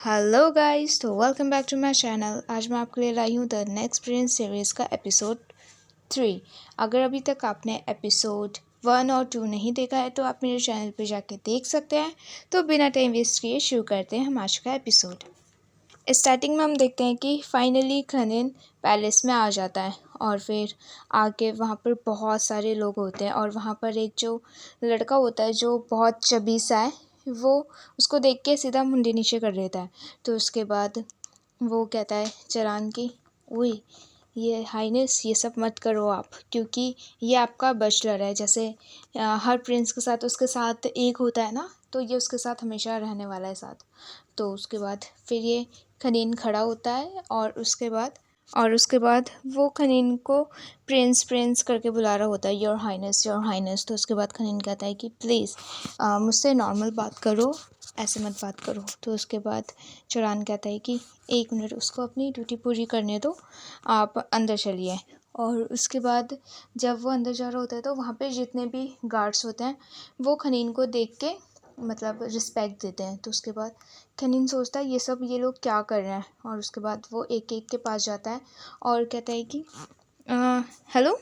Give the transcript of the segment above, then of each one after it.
Hello guys, तो welcome back to my channel. आज मैं आपके लिए लाई हूँ द नेक्स्ट प्रिंस सीरीज़ का एपिसोड 3। अगर अभी तक आपने एपिसोड 1 और 2 नहीं देखा है तो आप मेरे चैनल पर जाके देख सकते हैं। तो बिना टाइम वेस्ट किए शुरू करते हैं हम आज का एपिसोड। स्टार्टिंग में हम देखते हैं कि फाइनली खनिन पैलेस में आ जाता है और फिर आके वहाँ पर बहुत सारे लोग होते हैं और वहाँ पर एक जो लड़का होता है जो बहुत चबी सा है, वो उसको देख के सीधा मुंडी नीचे कर देता है। तो उसके बाद वो कहता है चरान की, उई ये हाइनेस ये सब मत करो आप, क्योंकि ये आपका बचलर है। जैसे हर प्रिंस के साथ उसके साथ एक होता है ना, तो ये उसके साथ हमेशा रहने वाला है साथ। तो उसके बाद फिर ये खनीन खड़ा होता है और उसके बाद वो खनीन को प्रिंस प्रिंस करके बुला रहा होता है, योर हाइनेस योर हाइनेस। तो उसके बाद खनीन कहता है कि प्लीज़ मुझसे नॉर्मल बात करो, ऐसे मत बात करो। तो उसके बाद चुरान कहता है कि 1 मिनट, उसको अपनी ड्यूटी पूरी करने दो, आप अंदर चलिए। और उसके बाद जब वो अंदर जा रहा होता है तो वहाँ पे जितने भी गार्ड्स होते हैं वो खनीन को देख के मतलब रिस्पेक्ट देते हैं। तो उसके बाद खनीन सोचता है ये लोग क्या कर रहे हैं, और उसके बाद वो एक एक के पास जाता है और कहता है कि हेलो।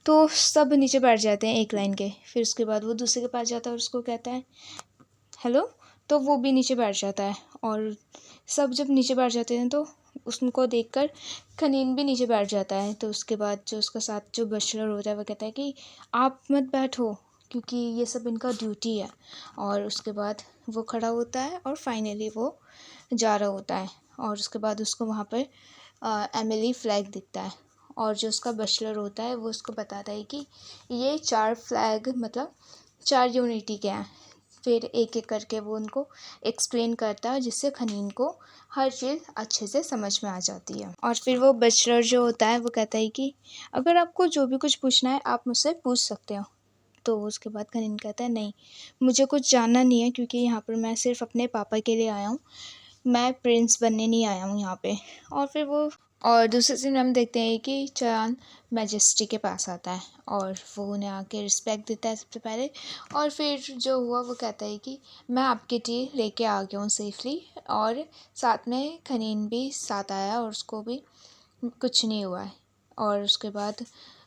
तो सब नीचे बैठ जाते हैं एक लाइन के। फिर उसके बाद वो दूसरे के पास जाता है और उसको कहता है हेलो। तो वो भी नीचे बैठ जाता है और सब जब नीचे बैठ जाते हैं तो उसको देखकर खनीन भी नीचे बैठ जाता है। तो उसके बाद जो उसका साथ जो बचलर होता है वो कहता है कि आप मत बैठो, क्योंकि ये सब इनका ड्यूटी है। और उसके बाद वो खड़ा होता है और फाइनली वो जा रहा होता है। और उसके बाद उसको वहाँ पर एमिली फ्लैग दिखता है और जो उसका बचलर होता है वो उसको बताता है कि ये 4 फ्लैग मतलब 4 यूनिटी के हैं। फिर एक एक करके वो उनको एक्सप्लेन करता है, जिससे खनीन को हर चीज़ अच्छे से समझ में आ जाती है। और फिर वो बचलर जो होता है वो कहता है कि अगर आपको जो भी कुछ पूछना है आप मुझसे पूछ सकते हो। तो उसके बाद खनीन कहता है नहीं, मुझे कुछ जानना नहीं है, क्योंकि यहाँ पर मैं सिर्फ अपने पापा के लिए आया हूँ, मैं प्रिंस बनने नहीं आया हूँ यहाँ पे। और फिर वो और दूसरे सीन में हम देखते हैं कि चांद मैजेस्टी के पास आता है और वो उन्हें आके रिस्पेक्ट देता है सबसे पहले। और फिर जो हुआ वो कहता है कि मैं आपके टी लेके आ गया हूँ सेफली, और साथ में खनीन भी साथ आया और उसको भी कुछ नहीं हुआ है। और उसके बाद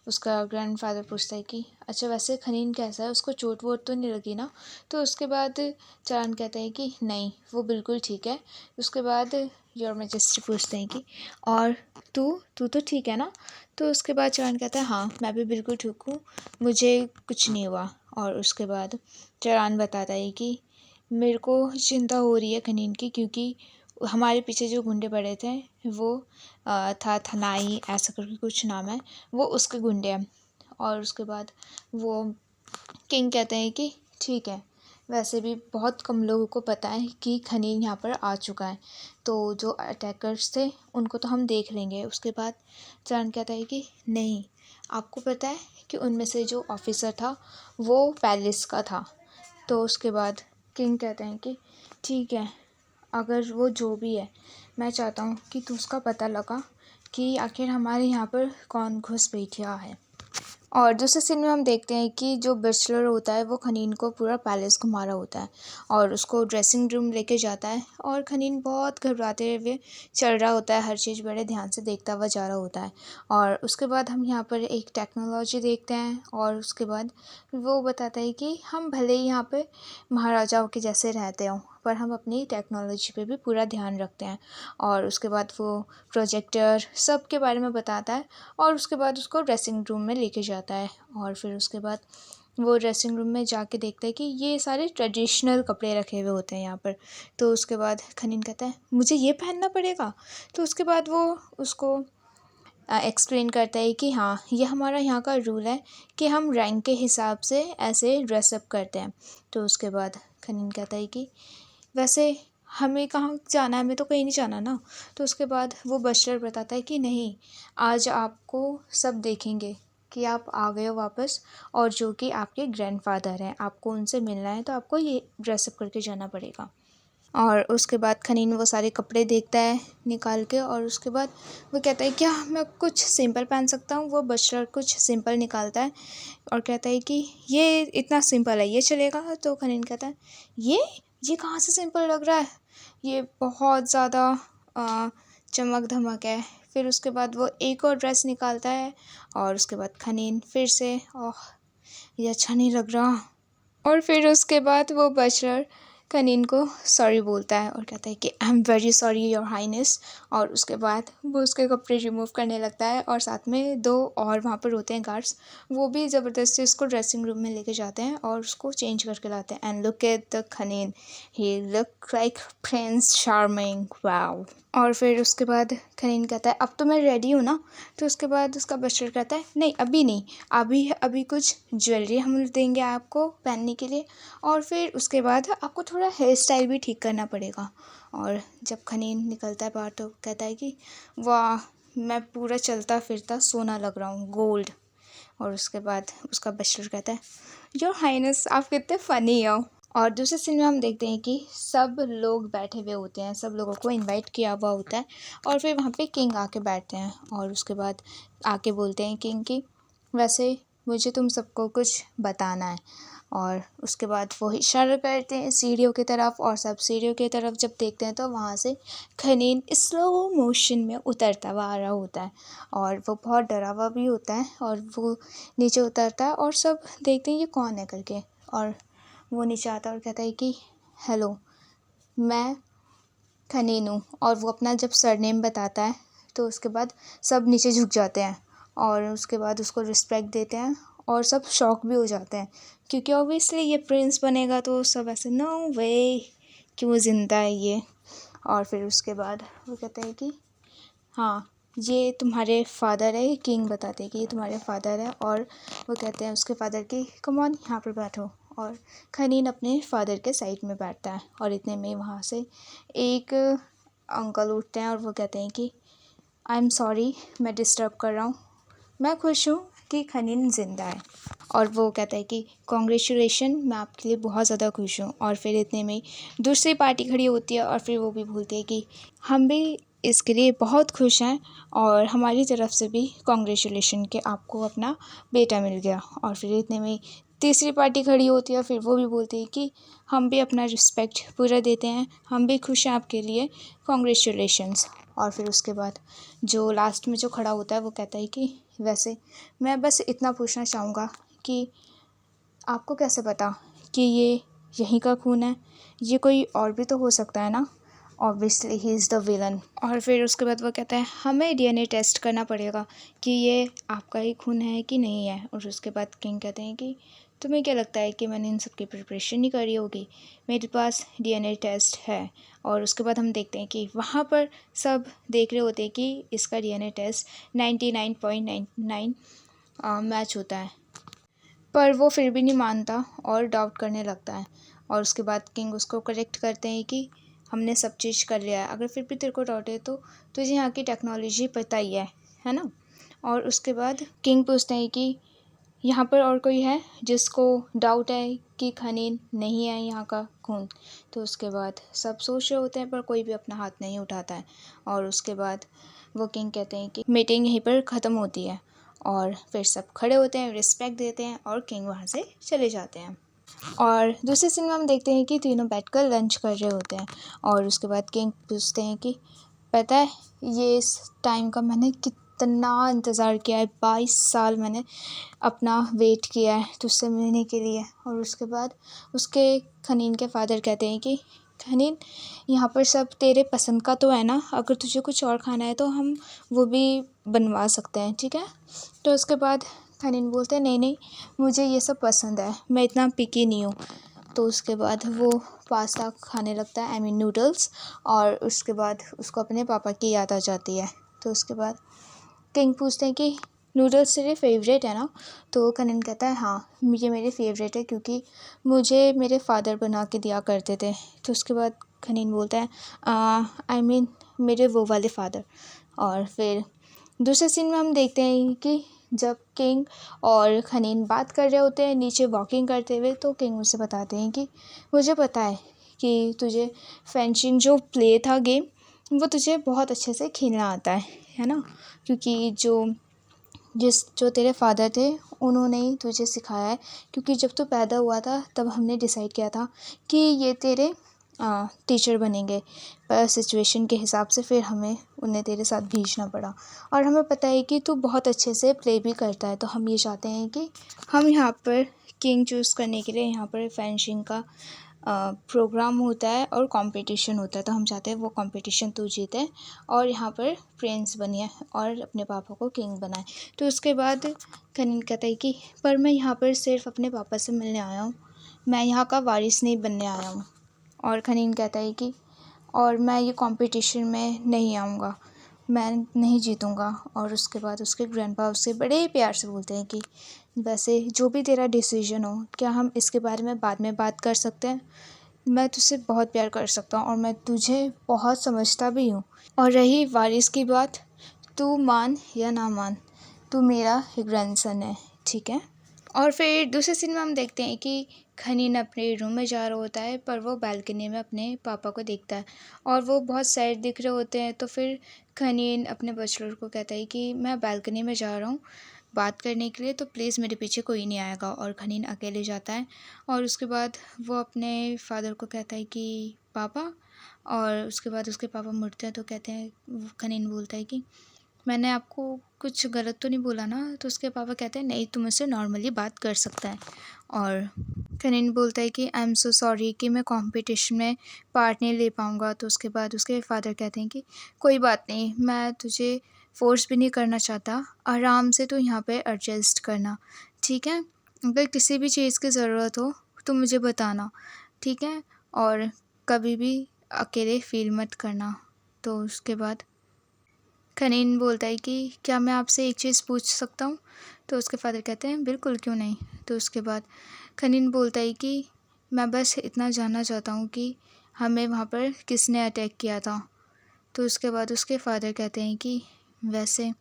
उसका ग्रैंडफादर पूछता है कि अच्छा वैसे खनीन कैसा है, उसको चोट वोट तो नहीं लगी ना। तो उसके बाद चांद कहता है कि नहीं, वो बिल्कुल ठीक है। उसके बाद योर मैजेस्टी पूछते हैं कि और तू तू तो ठीक है ना। तो उसके बाद चांद कहता है हाँ, मैं भी बिल्कुल ठीक हूँ, मुझे कुछ नहीं हुआ। और उसके बाद चांद बताता है कि मेरे को चिंता हो रही है खनीन की, क्योंकि हमारे पीछे जो गुंडे पड़े थे वो था थनाई ऐसा करके कुछ नाम है, वो उसके गुंडे हैं। और उसके बाद वो किंग कहते हैं कि ठीक है, वैसे भी बहुत कम लोगों को पता है कि खनीन यहाँ पर आ चुका है, तो जो अटैकर्स थे उनको तो हम देख लेंगे। उसके बाद चांद कहता है कि नहीं, आपको पता है कि उनमें से जो ऑफिसर था वो पैलेस का था। तो उसके बाद किंग कहते हैं कि ठीक है, अगर वो जो भी है, मैं चाहता हूँ कि तू उसका पता लगा कि आखिर हमारे यहाँ पर कौन घुसपैठिया है। और दूसरे सीन में हम देखते हैं कि जो बैचलर होता है वो खनीन को पूरा पैलेस घुमा रहा होता है और उसको ड्रेसिंग रूम लेके जाता है। और खनीन बहुत घबराते हुए चल रहा होता है, हर चीज़ बड़े ध्यान से देखता हुआ जा रहा होता है। और उसके बाद हम यहाँ पर एक टेक्नोलॉजी देखते हैं और उसके बाद वो बताता है कि हम भले ही यहाँ पे महाराजाओं के जैसे रहते हों, पर हम अपनी टेक्नोलॉजी पे भी पूरा ध्यान रखते हैं। और उसके बाद वो प्रोजेक्टर सब के बारे में बताता है और उसके बाद उसको ड्रेसिंग रूम में लेके जाता है। और फिर उसके बाद वो ड्रेसिंग रूम में जाके देखता है कि ये सारे ट्रेडिशनल कपड़े रखे हुए होते हैं यहाँ पर। तो उसके बाद खनीन कहता है मुझे ये पहनना पड़ेगा। तो उसके बाद वो उसको एक्सप्लेन करता है कि हाँ, ये हमारा यहाँ का रूल है कि हम रैंक के हिसाब से ऐसे ड्रेसअप करते हैं। तो उसके बाद खनीन कहता है कि वैसे हमें कहाँ जाना है, हमें तो कहीं नहीं जाना ना। तो उसके बाद वो बचलर बताता है कि नहीं, आज आपको सब देखेंगे कि आप आ गए हो वापस, और जो कि आपके ग्रैंडफादर हैं, आपको उनसे मिलना है, तो आपको ये ड्रेसअप करके जाना पड़ेगा। और उसके बाद खनीन वो सारे कपड़े देखता है निकाल के और उसके बाद वो कहता है क्या मैं कुछ सिंपल पहन सकता हूँ। वो बचलर कुछ सिंपल निकालता है और कहता है कि ये इतना सिंपल है, ये चलेगा। तो खनीन कहता है ये कहाँ से सिंपल लग रहा है, ये बहुत ज़्यादा चमक धमक है। फिर उसके बाद वो एक और ड्रेस निकालता है और उसके बाद खनीन फिर से, ओह ये अच्छा नहीं लग रहा। और फिर उसके बाद वो बचलर खनीन को सॉरी बोलता है और कहता है कि I am very sorry your highness. और उसके बाद वो उसके कपड़े रिमूव करने लगता है और साथ में 2 और वहाँ पर होते हैं गार्ड्स, वो भी ज़बरदस्ती उसको ड्रेसिंग रूम में लेके जाते हैं और उसको चेंज करके लाते हैं। एंड लुक एट द खनीन, he look like prince charming, wow. और फिर उसके बाद खनीन कहता है अब तो मैं रेडी हूँ ना। तो उसके बाद उसका बचलर कहता है नहीं अभी नहीं, अभी अभी कुछ ज्वेलरी हम देंगे आपको पहनने के लिए, और फिर उसके बाद आपको थोड़ा हेयर स्टाइल भी ठीक करना पड़ेगा। और जब खनीन निकलता है बाहर तो कहता है कि वाह मैं पूरा चलता फिरता सोना लग रहा हूँ, गोल्ड। और उसके बाद उसका बचलर कहता है योर हाइनेस आप कितने फ़नी हो। और दूसरे सीन में हम देखते हैं कि सब लोग बैठे हुए होते हैं, सब लोगों को इनवाइट किया हुआ होता है और फिर वहाँ पे किंग आके बैठते हैं और उसके बाद आके बोलते हैं किंग की वैसे मुझे तुम सबको कुछ बताना है। और उसके बाद वो इशारा करते हैं सीढ़ियों की तरफ और सब सीढ़ियों की तरफ जब देखते हैं तो वहाँ से खनीन स्लो मोशन में उतरता हुआ आ रहा होता है और वो बहुत डरा हुआ भी होता है और वो नीचे उतरता है और सब देखते हैं ये कौन है करके। और वो नीचे आता है और कहता है कि हेलो मैं खनीन हूँ। और वो अपना जब सरनेम बताता है तो उसके बाद सब नीचे झुक जाते हैं और उसके बाद उसको रिस्पेक्ट देते हैं और सब शॉक भी हो जाते हैं क्योंकि ऑब्वियसली ये प्रिंस बनेगा तो सब ऐसे नो वे क्यों ज़िंदा है ये। और फिर उसके बाद वो कहते हैं कि हाँ ये तुम्हारे फादर है, किंग बताते हैं कि ये तुम्हारे फादर है। और वो कहते हैं उसके फादर की कम ऑन यहाँ पर बैठो। और खनीन अपने फादर के साइड में बैठता है और इतने में वहाँ से एक अंकल उठते हैं और वो कहते हैं कि आई एम सॉरी मैं डिस्टर्ब कर रहा हूँ, मैं खुश हूँ कि खनीन ज़िंदा है। और वो कहता है कि कॉन्ग्रेचुलेशन मैं आपके लिए बहुत ज़्यादा खुश हूँ। और फिर इतने में दूसरी पार्टी खड़ी होती है और फिर वो भी बोलती है कि हम भी इसके लिए बहुत खुश हैं और हमारी तरफ से भी कॉन्ग्रेचुलेशन कि आपको अपना बेटा मिल गया। और फिर इतने में तीसरी पार्टी खड़ी होती है फिर वो भी बोलती है कि हम भी अपना रिस्पेक्ट पूरा देते हैं, हम भी खुश हैं आपके लिए, कॉन्ग्रेचुलेशंस। और फिर उसके बाद जो लास्ट में जो खड़ा होता है वो कहता है कि वैसे मैं बस इतना पूछना चाहूँगा कि आपको कैसे पता कि ये यहीं का खून है, ये कोई और भी तो हो सकता है ना, obviously he is the villain. और फिर उसके बाद वो कहता है हमें डीएनए टेस्ट करना पड़ेगा कि ये आपका ही खून है कि नहीं है। और उसके बाद किंग कहते हैं कि तुम्हें क्या लगता है कि मैंने इन सब की प्रिपरेशन नहीं करी होगी, मेरे पास डीएनए टेस्ट है। और उसके बाद हम देखते हैं कि वहाँ पर सब देख रहे होते हैं कि इसका डीएनए टेस्ट 99.99 मैच होता है, पर वो फिर भी नहीं मानता और डाउट करने लगता है। और उसके बाद किंग उसको करेक्ट करते हैं कि हमने सब चीज़ कर लिया है, अगर फिर भी तेरे को डाउट है तो तुझे यहाँ की टेक्नोलॉजी पता ही है ना। और उसके बाद किंग पूछते हैं कि यहाँ पर और कोई है जिसको डाउट है कि खनीन नहीं है यहाँ का खून। तो उसके बाद सब सोच रहे होते हैं पर कोई भी अपना हाथ नहीं उठाता है। और उसके बाद वो किंग कहते हैं कि मीटिंग यहीं पर ख़त्म होती है। और फिर सब खड़े होते हैं, रिस्पेक्ट देते हैं और किंग वहाँ से चले जाते हैं। और दूसरे सीन में हम देखते हैं कि तीनों बैठकर लंच कर रहे होते हैं। और उसके बाद किंग पूछते हैं कि पता है ये इस टाइम का मैंने कितना इंतज़ार किया है, 22 साल मैंने अपना वेट किया है तुझसे मिलने के लिए। और उसके बाद उसके खनीन के फादर कहते हैं कि खनीन यहाँ पर सब तेरे पसंद का तो है ना, अगर तुझे कुछ और खाना है तो हम वो भी बनवा सकते हैं, ठीक है। तो उसके बाद खनीन बोलते हैं नहीं नहीं मुझे ये सब पसंद है, मैं इतना पिकी नहीं हूँ। तो उसके बाद वो पास्ता खाने लगता है, आई मीन नूडल्स। और उसके बाद उसको अपने पापा की याद आ जाती है। तो उसके बाद किंग पूछते हैं कि नूडल्स तेरे फेवरेट है ना। तो खनीन कहता है हाँ ये मेरे फेवरेट है क्योंकि मुझे मेरे फादर बना के दिया करते थे। तो उसके बाद खनीन बोलता है आई मीन मेरे वो वाले फादर। और फिर दूसरे सीन में हम देखते हैं कि जब किंग और खनीन बात कर रहे होते हैं नीचे वॉकिंग करते हुए, तो किंग उसे बताते हैं कि मुझे पता है कि तुझे फेंसिंग जो प्ले था गेम वो तुझे बहुत अच्छे से खेलना आता है ना, क्योंकि जो तेरे फादर थे उन्होंने ही तुझे सिखाया है। क्योंकि जब तू पैदा हुआ था तब हमने डिसाइड किया था कि ये तेरे टीचर बनेंगे, पर सिचुएशन के हिसाब से फिर हमें उन्हें तेरे साथ भेजना पड़ा। और हमें पता है कि तू बहुत अच्छे से प्ले भी करता है, तो हम ये चाहते हैं कि हम यहाँ पर किंग चूज़ करने के लिए यहाँ पर फेंसिंग का प्रोग्राम होता है और कंपटीशन होता है, तो हम चाहते हैं वो कंपटीशन तू जीते और यहाँ पर प्रिंस बनिए और अपने पापा को किंग बनाए। तो उसके बाद कनिन कहता है कि पर मैं यहाँ पर सिर्फ अपने पापा से मिलने आया हूँ, मैं यहाँ का वारिस नहीं बनने आया हूँ। और खनीन कहता है कि और मैं ये कंपटीशन में नहीं आऊँगा, मैं नहीं जीतूँगा। और उसके बाद उसके ग्रैंडपा उससे बड़े प्यार से बोलते हैं कि वैसे जो भी तेरा डिसीजन हो, क्या हम इसके बारे में बाद में बात कर सकते हैं? मैं तुझसे बहुत प्यार कर सकता हूँ और मैं तुझे बहुत समझता भी हूँ। और रही वारिस की बात, तू मान या ना मान, तू मेरा ग्रैंडसन है, ठीक है। और फिर दूसरे सीन में हम देखते हैं कि खनीन अपने रूम में जा रहा होता है, पर वो बालकनी में अपने पापा को देखता है और वो बहुत सैड दिख रहे होते हैं। तो फिर खनीन अपने बचलर को कहता है कि मैं बालकनी में जा रहा हूँ बात करने के लिए, तो प्लीज़ मेरे पीछे कोई नहीं आएगा। और खनीन अकेले जाता है और उसके बाद वो अपने फादर को कहता है कि पापा, और उसके बाद उसके पापा मुड़ते हैं तो कहते हैं, खनीन बोलता है कि मैंने आपको कुछ गलत तो नहीं बोला ना? तो उसके पापा कहते हैं नहीं, तू मुझसे नॉर्मली बात कर सकता है। और कनिन बोलता है कि आई एम सो सॉरी कि मैं कंपटीशन में पार्ट नहीं ले पाऊँगा। तो उसके बाद उसके फादर कहते हैं कि कोई बात नहीं, मैं तुझे फ़ोर्स भी नहीं करना चाहता, आराम से तू यहाँ पे एडजस्ट करना, ठीक है? अगर किसी भी चीज़ की ज़रूरत हो तो मुझे बताना, ठीक है? और कभी भी अकेले फ़ील मत करना। तो उसके बाद खनीन बोलता है कि क्या मैं आपसे एक चीज़ पूछ सकता हूँ? तो उसके फादर कहते हैं बिल्कुल, क्यों नहीं। तो उसके बाद खनीन बोलता है कि मैं बस इतना जानना चाहता हूँ कि हमें वहाँ पर किसने अटैक किया था। तो उसके बाद उसके फादर कहते हैं कि वैसे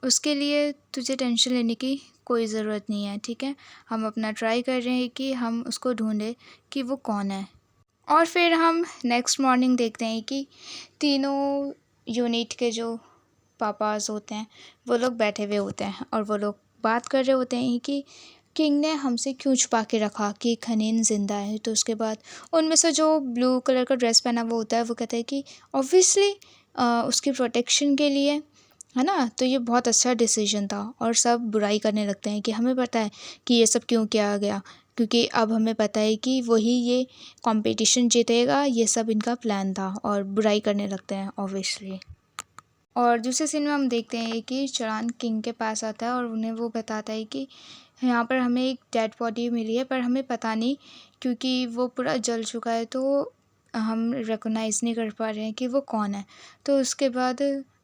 उसके लिए तुझे टेंशन लेने की कोई ज़रूरत नहीं है, ठीक है। हम अपना ट्राई कर रहे हैं कि हम उसको ढूंढें कि वो कौन है। और फिर हम नेक्स्ट मॉर्निंग देखते हैं कि तीनों यूनिट के जो पापाज होते हैं वो लोग बैठे हुए होते हैं और वो लोग बात कर रहे होते हैं कि किंग ने हमसे क्यों छुपा के रखा कि खनीन ज़िंदा है। तो उसके बाद उनमें से जो ब्लू कलर का ड्रेस पहना हुआ होता है वो कहता है कि ऑब्वियसली उसकी प्रोटेक्शन के लिए, है ना। तो ये बहुत अच्छा डिसीजन था और सब बुराई करने लगते हैं कि हमें पता है कि ये सब क्यों किया गया, क्योंकि अब हमें पता है कि वही ये कंपटीशन जीतेगा, ये सब इनका प्लान था। और बुराई करने लगते हैं ऑब्वियसली। और दूसरे सीन में हम देखते हैं कि चरान किंग के पास आता है और उन्हें वो बताता है कि यहाँ पर हमें एक डेड बॉडी मिली है, पर हमें पता नहीं क्योंकि वो पूरा जल चुका है, तो हम रिकॉग्नाइज़ नहीं कर पा रहे हैं कि वो कौन है। तो उसके बाद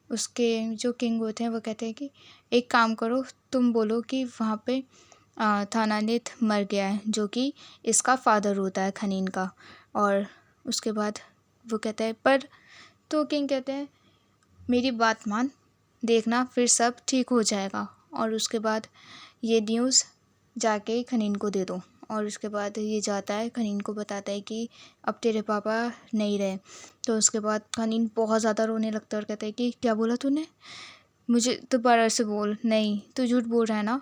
उसके जो किंग होते हैं वो कहते हैं कि एक काम करो, तुम बोलो कि वहाँ पे थानानित मर गया है, जो कि इसका फादर होता है खनीन का। और उसके बाद वो कहता है पर, तो किंग कहते हैं मेरी बात मान, देखना फिर सब ठीक हो जाएगा। और उसके बाद ये न्यूज़ जाके खनीन को दे दो। और उसके बाद ये जाता है खनीन को बताता है कि अब तेरे पापा नहीं रहे। तो उसके बाद खनीन बहुत ज़्यादा रोने लगता है और कहता है कि क्या बोला तूने, मुझे दोबारा से बोल, नहीं तू झूठ बोल रहा है ना,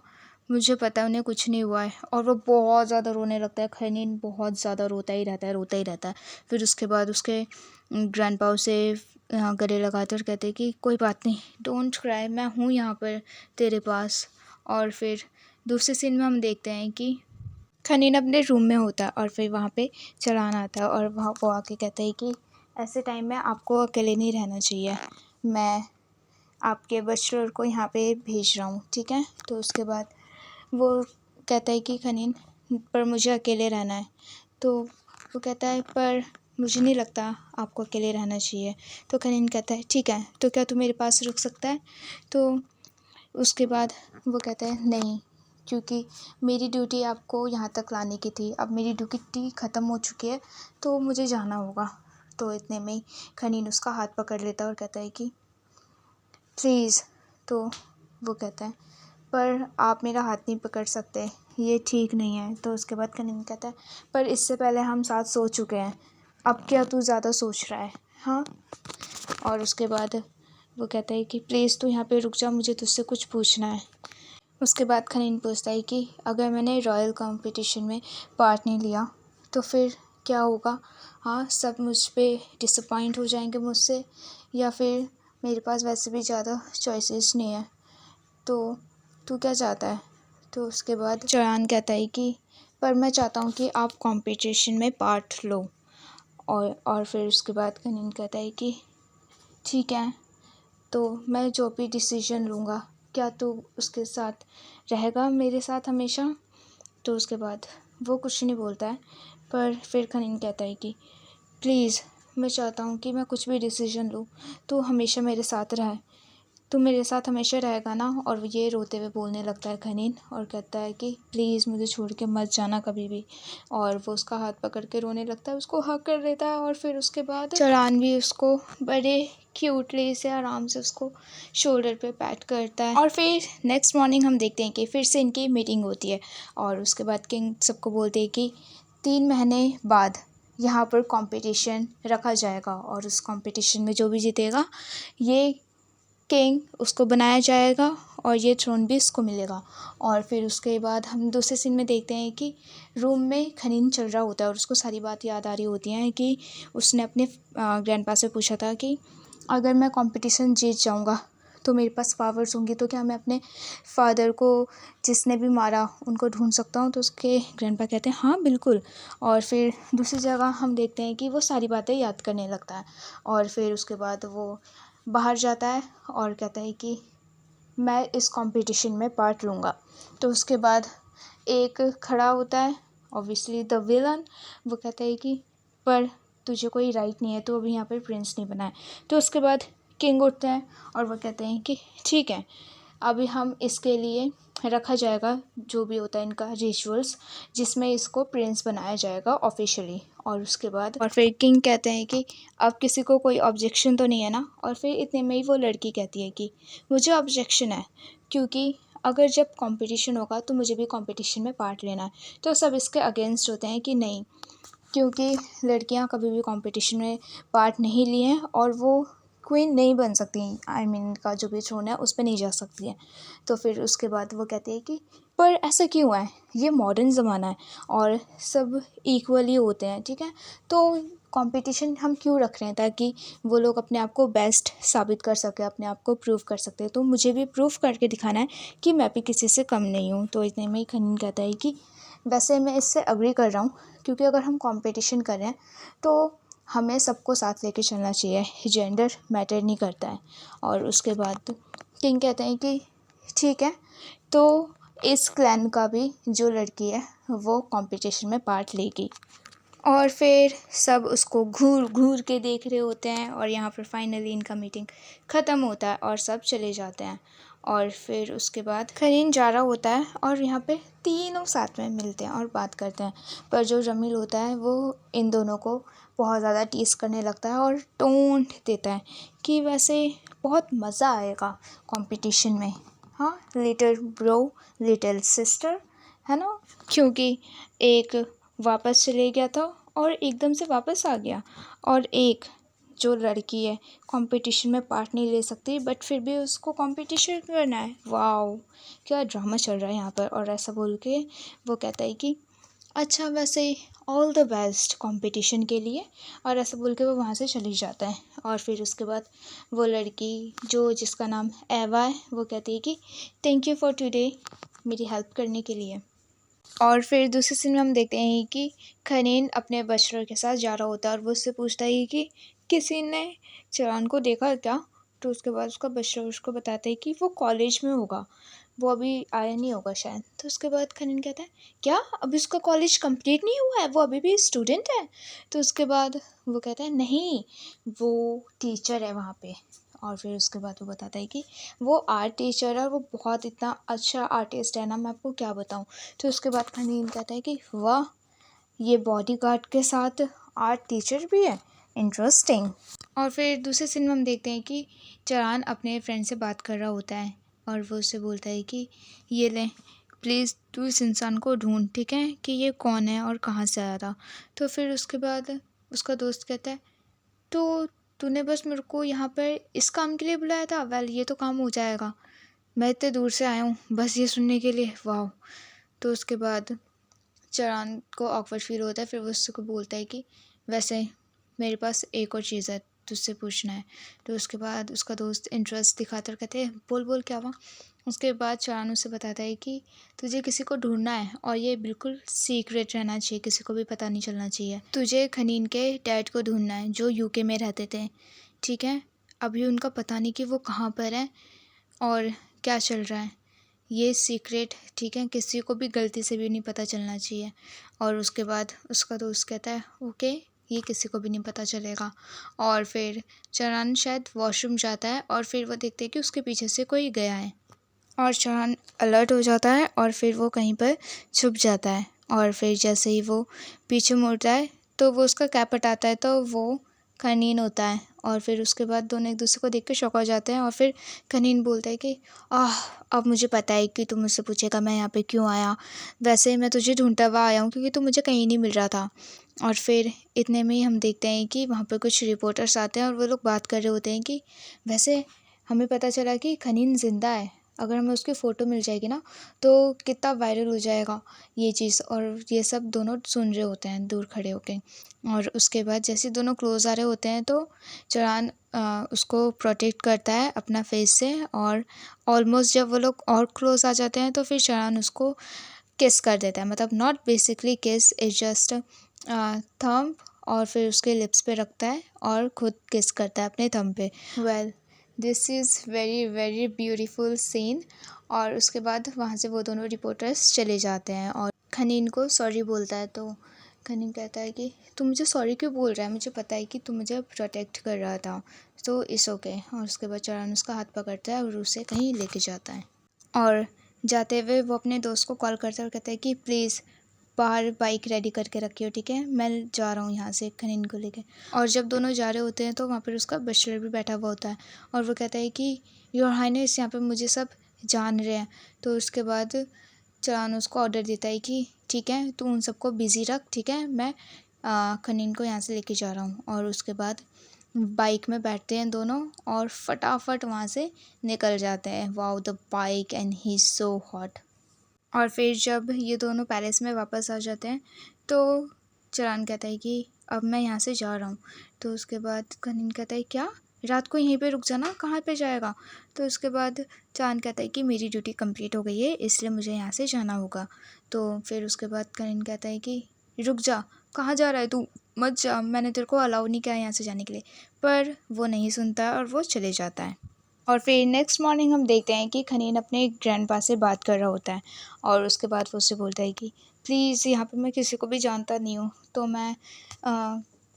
मुझे पता है उन्हें कुछ नहीं हुआ है। और वो बहुत ज़्यादा रोने लगता है, खनीन बहुत ज़्यादा रोता ही रहता है, रोता ही रहता है। फिर उसके बाद उसके ग्रैंडपा उसे गले लगाते और कहते कि कोई बात नहीं, डोंट क्राई, मैं हूँ यहाँ पर तेरे पास। और फिर दूसरे सीन में हम देखते हैं कि खनीन अपने रूम में होता है और फिर वहाँ पे चलान आता है और वहाँ वो आके कहता है कि ऐसे टाइम में आपको अकेले नहीं रहना चाहिए, मैं आपके बचलर को यहाँ पे भेज रहा हूँ, ठीक है। तो उसके बाद वो कहता है कि खनीन पर मुझे अकेले रहना है। तो वो कहता है पर मुझे नहीं लगता आपको अकेले रहना चाहिए। तो खनीन कहता है ठीक है, तो क्या तू मेरे पास रुक सकता है। तो उसके बाद वो कहता है नहीं, क्योंकि मेरी ड्यूटी आपको यहाँ तक लाने की थी, अब मेरी ड्यूटी ख़त्म हो चुकी है, तो मुझे जाना होगा। तो इतने में ही खनीन उसका हाथ पकड़ लेता है और कहता है कि प्लीज़। तो वो कहता है पर आप मेरा हाथ नहीं पकड़ सकते, ये ठीक नहीं है। तो उसके बाद खनीन कहता है पर इससे पहले हम साथ सो चुके हैं, अब क्या तू ज़्यादा सोच रहा है, हाँ। और उसके बाद वो कहता है कि प्लीज़ तू यहाँ पे रुक जा, मुझे तुझसे कुछ पूछना है। उसके बाद खनीन पूछता है कि अगर मैंने रॉयल कंपटीशन में पार्ट नहीं लिया तो फिर क्या होगा। हाँ, सब मुझ पे डिसअपॉइंट हो जाएंगे मुझसे, या फिर मेरे पास वैसे भी ज़्यादा चॉइसेस नहीं है, तो तू क्या चाहता है? तो उसके बाद चौहान कहता है कि पर मैं चाहता हूँ कि आप कंपटीशन में पार्ट लो। और फिर उसके बाद खनीन कहता है कि ठीक है, तो मैं जो भी डिसीजन लूँगा, क्या तू उसके साथ रहेगा, मेरे साथ हमेशा? तो उसके बाद वो कुछ नहीं बोलता है, पर फिर खनीन कहता है कि प्लीज़, मैं चाहता हूँ कि मैं कुछ भी डिसीजन लूँ तो हमेशा मेरे साथ रहे, तू मेरे साथ हमेशा रहेगा ना? और ये रोते हुए बोलने लगता है खनीन, और कहता है कि प्लीज़ मुझे छोड़ के मत जाना कभी भी। और वो उसका हाथ पकड़ के रोने लगता है, उसको हग कर देता है, और फिर उसके बाद चौहान भी उसको बड़े क्यूटली से आराम से उसको शोल्डर पे पैट करता है। और फिर नेक्स्ट मॉर्निंग हम देखते हैं कि फिर से इनकी मीटिंग होती है, और उसके बाद किंग सबको बोलते हैं कि 3 महीने बाद यहाँ पर कंपटीशन रखा जाएगा, और उस कंपटीशन में जो भी जीतेगा ये किंग उसको बनाया जाएगा, और ये थ्रोन भी इसको मिलेगा। और फिर उसके बाद हम दूसरे सीन में देखते हैं कि रूम में खनीन चल रहा होता है, और उसको सारी बात याद आ रही होती हैं कि उसने अपने ग्रैंडपा से पूछा था कि अगर मैं कंपटीशन जीत जाऊंगा तो मेरे पास पावर्स होंगी, तो क्या मैं अपने फादर को जिसने भी मारा उनको ढूंढ सकता हूँ? तो उसके ग्रैंडपा कहते हैं हाँ बिल्कुल। और फिर दूसरी जगह हम देखते हैं कि वो सारी बातें याद करने लगता है, और फिर उसके बाद वो बाहर जाता है और कहता है कि मैं इस कंपटीशन में पार्ट लूँगा। तो उसके बाद एक खड़ा होता है, ऑब्वियसली द विलन। वो कहता है कि पर तुझे कोई राइट नहीं है, तो अभी यहाँ पर प्रिंस नहीं बना है। तो उसके बाद किंग उठते हैं, और वो कहते हैं कि ठीक है, अभी हम इसके लिए रखा जाएगा जो भी होता है इनका रिचुअल्स, जिसमें इसको प्रिंस बनाया जाएगा ऑफिशियली। और उसके बाद और फिर किंग कहते हैं कि अब किसी को कोई ऑब्जेक्शन तो नहीं है ना? और फिर इतने में ही वो लड़की कहती है कि मुझे ऑब्जेक्शन है, क्योंकि अगर जब कंपटीशन होगा तो मुझे भी कंपटीशन में पार्ट लेना है। तो सब इसके अगेंस्ट होते हैं कि नहीं, क्योंकि लड़कियां कभी भी कंपटीशन में पार्ट नहीं लिए हैं, और वो क्वीन नहीं बन सकती, आई मीन का जो भी थ्रोन है उस पर नहीं जा सकती है। तो फिर उसके बाद वो कहते हैं कि पर ऐसा क्यों है, ये मॉडर्न ज़माना है और सब इक्वली होते हैं, ठीक है? तो कंपटीशन हम क्यों रख रहे हैं? ताकि वो लोग अपने आप को बेस्ट साबित कर सके, अपने आप को प्रूव कर सकते हैं। तो मुझे भी प्रूव करके दिखाना है कि मैं भी किसी से कम नहीं हूँ। तो इतने में ही खनीन कहता है कि वैसे मैं इससे अग्री कर रहा हूँ, क्योंकि अगर हम कंपटीशन कर रहे हैं तो हमें सबको साथ लेके चलना चाहिए, जेंडर मैटर नहीं करता है। और उसके बाद किंग कहते हैं कि ठीक है, तो इस क्लैन का भी जो लड़की है वो कंपटीशन में पार्ट लेगी। और फिर सब उसको घूर घूर के देख रहे होते हैं, और यहाँ पर फाइनली इनका मीटिंग ख़त्म होता है और सब चले जाते हैं। और फिर उसके बाद खनीन जा रहा होता है, और यहाँ पे तीनों साथ में मिलते हैं और बात करते हैं। पर जो जमील होता है वो इन दोनों को बहुत ज़्यादा टीस करने लगता है, और टोंट देता है कि वैसे बहुत मज़ा आएगा कंपटीशन में, हाँ लिटिल ब्रो लिटिल सिस्टर, है ना? क्योंकि एक वापस चले गया था और एकदम से वापस आ गया, और एक जो लड़की है कंपटीशन में पार्ट नहीं ले सकती, बट फिर भी उसको कंपटीशन करना है। वाओ, क्या ड्रामा चल रहा है यहाँ पर। और ऐसा बोल के वो कहता है कि अच्छा वैसे ऑल द बेस्ट कंपटीशन के लिए, और ऐसा बोल के वो वहाँ से चली जाता है। और फिर उसके बाद वो लड़की जो जिसका नाम एवा है वो कहती है कि थैंक यू फॉर टुडे, मेरी हेल्प करने के लिए। और फिर दूसरे सीन में हम देखते हैं कि खनीन अपने बचलर के साथ जा रहा होता है, और वो उससे पूछता है कि किसी ने चरान को देखा क्या? तो उसके बाद उसका बचलर उसको बताता है कि वो कॉलेज में होगा, वो अभी आया नहीं होगा शायद। तो उसके बाद खनीन कहता है क्या अभी उसका कॉलेज कंप्लीट नहीं हुआ है, वो अभी भी स्टूडेंट है? तो उसके बाद वो कहता है नहीं, वो टीचर है वहाँ पे। और फिर उसके बाद वो बताता है कि वो आर्ट टीचर है, और वो बहुत इतना अच्छा आर्टिस्ट है ना, मैं आपको क्या बताऊँ। तो उसके बाद खनीन कहता है कि वाह, ये बॉडीगार्ड के साथ आर्ट टीचर भी है, इंटरेस्टिंग। और फिर दूसरे सीन में हम देखते हैं कि चरान अपने फ्रेंड से बात कर रहा होता है, और वो उससे बोलता है कि ये ले प्लीज़ तू इस इंसान को ढूंढ, ठीक है, कि ये कौन है और कहाँ से आया था। तो फिर उसके बाद उसका दोस्त कहता है तो तूने बस मेरे को यहाँ पर इस काम के लिए बुलाया था? वेल ये तो काम हो जाएगा, मैं इतने दूर से आया हूँ बस ये सुनने के लिए, वाह। तो उसके बाद चरान को ऑकवर्ड फील होता है, फिर वो उसको बोलता है कि वैसे मेरे पास एक और चीज़ है, तुझसे पूछना है। तो उसके बाद उसका दोस्त इंटरेस्ट दिखाता और कहते हैं बोल बोल क्या हुआ। उसके बाद चारान उसे बताता है कि तुझे किसी को ढूंढना है और ये बिल्कुल सीक्रेट रहना चाहिए, किसी को भी पता नहीं चलना चाहिए। तुझे खनीन के डैड को ढूंढना है जो यूके में रहते थे, ठीक है। अभी उनका पता नहीं कि वो कहाँ पर है और क्या चल रहा है, ये सीक्रेट, ठीक है, किसी को भी गलती से भी नहीं पता चलना चाहिए। और उसके बाद उसका दोस्त कहता है ओके, ये किसी को भी नहीं पता चलेगा। और फिर चरान शायद वॉशरूम जाता है और फिर वो देखते हैं कि उसके पीछे से कोई गया है और चरान अलर्ट हो जाता है और फिर वो कहीं पर छुप जाता है। और फिर जैसे ही वो पीछे मुड़ता है तो वो उसका कैप हटाता है तो वो खनीन होता है। और फिर उसके बाद दोनों एक दूसरे को देख के शॉक हो जाते हैं और फिर खनीन बोलता है कि आह, अब मुझे पता है कि तुम मुझसे पूछेगा मैं यहाँ पे क्यों आया। वैसे मैं तुझे ढूंढता हुआ आया हूँ क्योंकि तू मुझे कहीं नहीं मिल रहा था। और फिर इतने में ही हम देखते हैं कि वहाँ पर कुछ रिपोर्टर्स आते हैं और वो लोग बात कर रहे होते हैं कि वैसे हमें पता चला कि खनीन ज़िंदा है, अगर हमें उसकी फ़ोटो मिल जाएगी ना तो कितना वायरल हो जाएगा ये चीज़। और ये सब दोनों सुन रहे होते हैं दूर खड़े होके। और उसके बाद जैसे दोनों क्लोज़ आ रहे होते हैं तो चरान उसको प्रोटेक्ट करता है अपना फेस से। और ऑलमोस्ट जब वो लोग और क्लोज़ आ जाते हैं तो फिर चरान उसको किस कर देता है, मतलब नॉट बेसिकली किस, इज जस्ट थंब। और फिर उसके लिप्स पे रखता है और खुद किस करता है अपने थंब पे। Well, this is very very beautiful scene. और उसके बाद वहाँ से वो दोनों रिपोर्टर्स चले जाते हैं और खनीन को सॉरी बोलता है। तो खनीन कहता है कि तू मुझे सॉरी क्यों बोल रहा है, मुझे पता है कि तू मुझे प्रोटेक्ट कर रहा था, तो इट्स ओके। और उसके बाद चरान उसका हाथ पकड़ता है और उसे कहीं लेके जाता है। और जाते हुए वो अपने दोस्त को कॉल करता है और कहता है कि प्लीज़ बाहर बाइक रेडी करके रखियो, ठीक है, मैं जा रहा हूँ यहाँ से खनीन को लेके। और जब दोनों जा रहे होते हैं तो वहाँ पर उसका बचलर भी बैठा हुआ होता है और वो कहता है कि योर हाइनेस, यहाँ पे मुझे सब जान रहे हैं। तो उसके बाद चरान उसको ऑर्डर देता है कि ठीक है तू उन सबको बिज़ी रख, ठीक है, मैं खनीन को यहाँ से लेके जा रहा हूँ। और उसके बाद बाइक में बैठते हैं दोनों और फटाफट वहाँ से निकल जाते हैं। Wow the bike and he is so hot. और फिर जब ये दोनों पैलेस में वापस आ जाते हैं तो चरान कहता है कि अब मैं यहाँ से जा रहा हूँ। तो उसके बाद खनीन कहता है क्या, रात को यहीं पे रुक जाना, कहाँ पे जाएगा। तो उसके बाद चांद कहता है कि मेरी ड्यूटी कंप्लीट हो गई है इसलिए मुझे यहाँ से जाना होगा। तो फिर उसके बाद खनीन कहता है कि रुक जा, कहाँ जा रहा है तू, मत जा, मैंने तेरे को अलाउ नहीं किया यहाँ से जाने के लिए। पर वो नहीं सुनता और वो चले जाता है। और फिर नेक्स्ट मॉर्निंग हम देखते हैं कि खनीन अपने ग्रैंडपा से बात कर रहा होता है और उसके बाद वो उससे बोलता है कि प्लीज़ यहाँ पे मैं किसी को भी जानता नहीं हूँ, तो मैं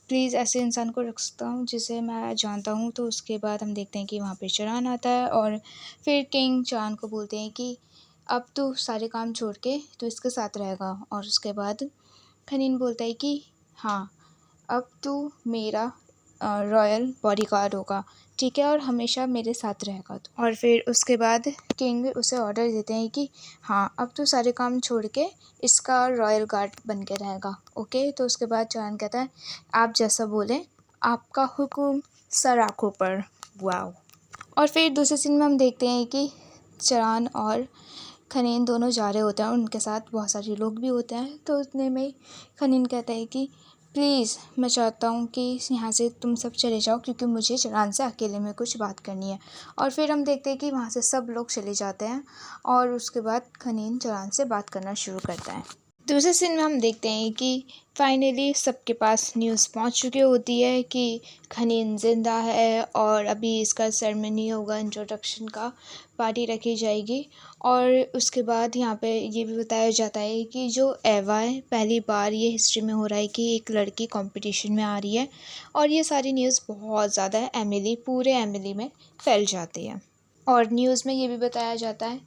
प्लीज़ ऐसे इंसान को रख सकता हूँ जिसे मैं जानता हूँ। तो उसके बाद हम देखते हैं कि वहाँ पे चरान आता है और फिर किंग चरान को बोलते हैं कि अब तू सारे काम छोड़ के तू इसके साथ रहेगा। और उसके बाद खनीन बोलता है कि हाँ, अब तू मेरा रॉयल बॉडीगार्ड होगा, ठीक है, और हमेशा मेरे साथ रहेगा। और फिर उसके बाद किंग उसे ऑर्डर देते हैं कि हाँ अब तू सारे काम छोड़ के इसका रॉयल गार्ड बन के रहेगा, ओके। तो उसके बाद चरान कहता है आप जैसा बोलें, आपका हुक्म सर आँखों पर। वाओ। और फिर दूसरे सीन में हम देखते हैं कि चरान और खनीन दोनों जा रहे होते हैं और उनके साथ बहुत सारे लोग भी होते हैं। तो उतने में खनीन कहता है कि प्लीज़ मैं चाहता हूँ कि यहाँ से तुम सब चले जाओ क्योंकि मुझे चरान से अकेले में कुछ बात करनी है। और फिर हम देखते हैं कि वहाँ से सब लोग चले जाते हैं और उसके बाद खनीन चरान से बात करना शुरू करता है। दूसरे सीन में हम देखते हैं कि फाइनली सबके पास न्यूज़ पहुंच चुकी होती है कि खनीन ज़िंदा है और अभी इसका सेरेमनी होगा, इंट्रोडक्शन का पार्टी रखी जाएगी। और उसके बाद यहाँ पे ये भी बताया जाता है कि जो एवा है, पहली बार ये हिस्ट्री में हो रहा है कि एक लड़की कंपटीशन में आ रही है। और ये सारी न्यूज़ बहुत ज़्यादा एमिली, पूरे एमिली में फैल जाती है। और न्यूज़ में ये भी बताया जाता है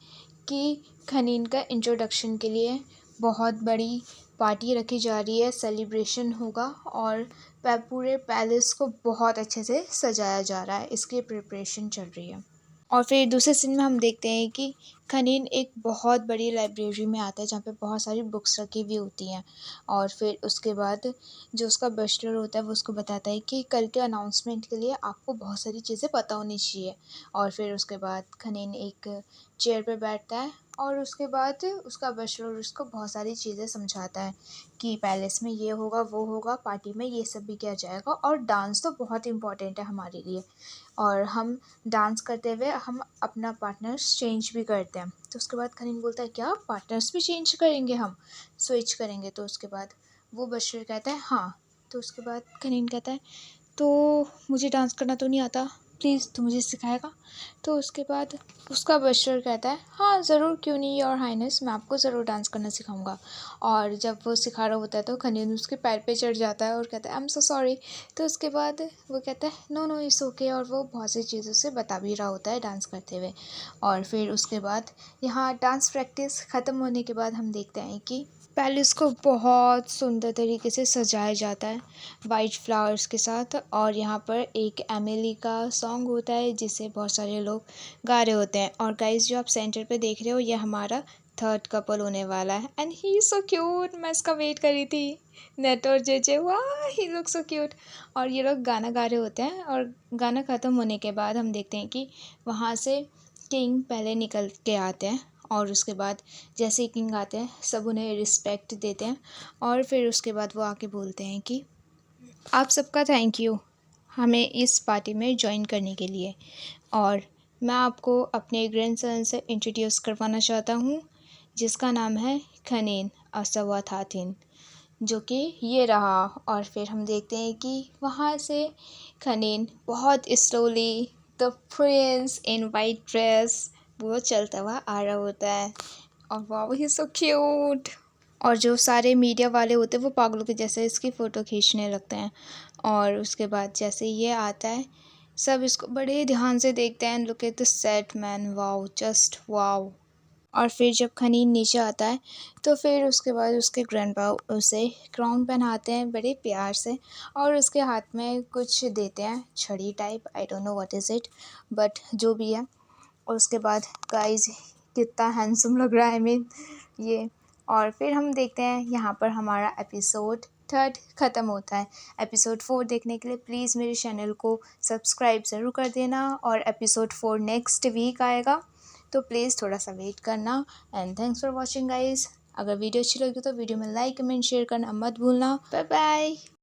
कि खनीन का इंट्रोडक्शन के लिए बहुत बड़ी पार्टी रखी जा रही है, सेलिब्रेशन होगा और पूरे पैलेस को बहुत अच्छे से सजाया जा रहा है, इसकी प्रिपरेशन चल रही है। और फिर दूसरे सीन में हम देखते हैं कि खनीन एक बहुत बड़ी लाइब्रेरी में आता है जहाँ पे बहुत सारी बुक्स रखी हुई होती हैं। और फिर उसके बाद जो उसका बचलर होता है वो उसको बताता है कि कल के अनाउंसमेंट के लिए आपको बहुत सारी चीज़ें पता होनी चाहिए। और फिर उसके बाद खनीन एक चेयर पे बैठता है और उसके बाद उसका बैचलर उसको बहुत सारी चीज़ें समझाता है कि पैलेस में ये होगा, वो होगा, पार्टी में ये सब भी किया जाएगा, और डांस तो बहुत इम्पोर्टेंट है हमारे लिए, और हम डांस करते हुए हम अपना पार्टनर्स चेंज भी करते हैं। तो उसके बाद खनीन बोलता है, क्या पार्टनर्स भी चेंज करेंगे, हम स्विच करेंगे? तो उसके बाद वो बैचलर कहता है हाँ। तो उसके बाद खनीन कहता है, तो मुझे डांस करना तो नहीं आता, प्लीज़ तू मुझे सिखाएगा? तो उसके बाद उसका बैचलर कहता है, हाँ ज़रूर, क्यों नहीं योर हाइनेस, मैं आपको ज़रूर डांस करना सिखाऊंगा। और जब वो सिखा रहा होता है तो खनीन उसके पैर पे चढ़ जाता है और कहता है, आई एम सो सॉरी। तो उसके बाद वो कहता है, नो नो इट्स ओके, और वो बहुत सी चीज़ों से बता भी रहा होता है डांस करते हुए। और फिर उसके बाद यहाँ डांस प्रैक्टिस ख़त्म होने के बाद हम देखते हैं कि पैलेस को बहुत सुंदर तरीके से सजाया जाता है वाइट फ्लावर्स के साथ, और यहाँ पर एक एमिली का सॉन्ग होता है जिसे बहुत सारे लोग गा रहे होते हैं। और गाइस, जो आप सेंटर पे देख रहे हो, ये हमारा थर्ड कपल होने वाला है, and he is so cute. मैं इसका वेट कर रही थी, नेट और जेजे, वाह ही लुक सो क्यूट। और ये लोग गाना गा रहे होते हैं, और गाना ख़त्म होने के बाद हम देखते हैं कि वहाँ से किंग पहले निकल के आते हैं, और उसके बाद जैसे ही किंग आते हैं सब उन्हें रिस्पेक्ट देते हैं, और फिर उसके बाद वो आके बोलते हैं कि आप सबका थैंक यू हमें इस पार्टी में ज्वाइन करने के लिए, और मैं आपको अपने ग्रैंडसन से इंट्रोड्यूस करवाना चाहता हूँ, जिसका नाम है खनीन असवाथाथिन, जो कि ये रहा। और फिर हम देखते हैं कि वहाँ से खनीन बहुत slowly, the Prince in white dress, वो चलता हुआ आ रहा होता है, और वाह ही सो क्यूट। और जो सारे मीडिया वाले होते हैं वो पागलों के जैसे इसकी फ़ोटो खींचने लगते हैं। और उसके बाद जैसे ये आता है, सब इसको बड़े ध्यान से देखते हैं, look at the set man, wow, just wow. और फिर जब खनीन नीचे आता है तो फिर उसके बाद उसके ग्रैंडपा उसे क्राउन पहनाते हैं बड़े प्यार से, और उसके हाथ में कुछ देते हैं, छड़ी type, I don't know what is it, but जो भी है। और उसके बाद गाइस, कितना हैंडसम लग रहा है, आई मीन ये। और फिर हम देखते हैं यहाँ पर हमारा एपिसोड थर्ड ख़त्म होता है। एपिसोड 4 देखने के लिए प्लीज़ मेरे चैनल को सब्सक्राइब ज़रूर कर देना, और एपिसोड 4 नेक्स्ट वीक आएगा, तो प्लीज़ थोड़ा सा वेट करना। And thanks for watching guys. अगर वीडियो अच्छी लगी तो वीडियो में लाइक कमेंट शेयर करना मत भूलना। Bye bye.